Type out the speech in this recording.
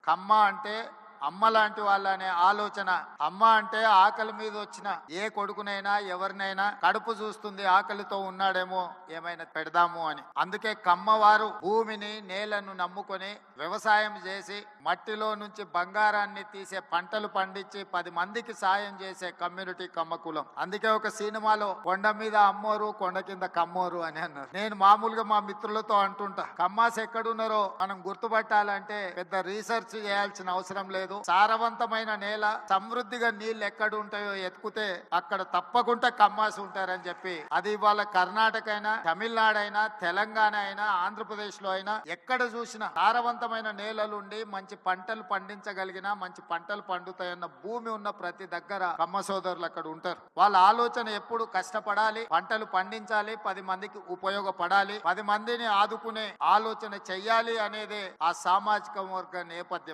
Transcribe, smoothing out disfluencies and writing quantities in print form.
కమ్మ అంటే అమ్మ లాంటి వాళ్ళనే ఆలోచన. అమ్మ అంటే ఆకలి మీద వచ్చిన ఏ కొడుకునైనా ఎవరినైనా కడుపు చూస్తుంది, ఆకలితో ఉన్నాడేమో ఏమైనా పెడదాము అని. అందుకే కమ్మవారు భూమిని నేలను నమ్ముకొని వ్యవసాయం చేసి మట్టిలో నుంచి బంగారాన్ని తీసే పంటలు పండించి 10 మందికి సాయం చేసే కమ్యూనిటీ కమ్మ కులం. అందుకే ఒక సినిమాలో కొండ మీద అమ్మోరు కొండ కింద కమ్మోరు అని అన్నారు. నేను మామూలుగా మా మిత్రులతో అంటుంటా, కమ్మాస్ ఎక్కడున్నారో మనం గుర్తుపట్టాలంటే పెద్ద రీసెర్చ్ చేయాల్సిన అవసరం లేదు. సారవంతమైన నేల, సమృద్ధిగా నీళ్లు ఎక్కడ ఉంటాయో ఎత్తుకుతే అక్కడ తప్పకుండా కమ్మాస్ ఉంటారని చెప్పి, అది ఇవాళ కర్ణాటక అయినా, తమిళనాడు అయినా, తెలంగాణ అయినా, ఆంధ్రప్రదేశ్ లో అయినా ఎక్కడ చూసినా సారవంతమైన నేలలుండి మంచి పంటలు పండించగలిగిన, మంచి పంటలు పండుతాయన్న భూమి ఉన్న ప్రతి దగ్గర కమ్మ సోదరులు అక్కడ ఉంటారు. వాళ్ళ ఆలోచన ఎప్పుడు కష్టపడాలి, పంటలు పండించాలి, 10 మందికి ఉపయోగపడాలి, 10 మందిని ఆదుకునే ఆలోచన చెయ్యాలి అనేదే ఆ సామాజిక వర్గ నేపథ్యం.